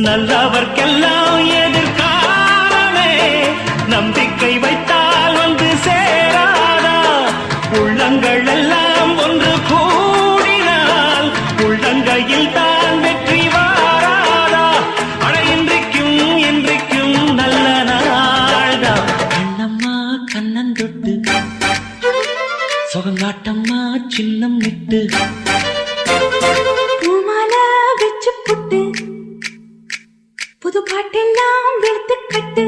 நல்லவர்க்கெல்லாம் எதிர்காலமே நம்பிக்கை வைத்தால் வந்து சேராதா உள்ளங்கள் எல்லாம் ஒன்று கூடினால் உள்ளங்கையில் தான் வெற்றி வாராதா அட இன்றைக்கும் இன்றைக்கும் நல்ல நாள்தான் கண்ணம்மா கண்ணன் தொட்டு சுகங்காட்டம்மா சின்னம் விட்டு பூமாலை வச்சு புட்டு புது பாட்டெல்லாம் வெளுத்து கட்டு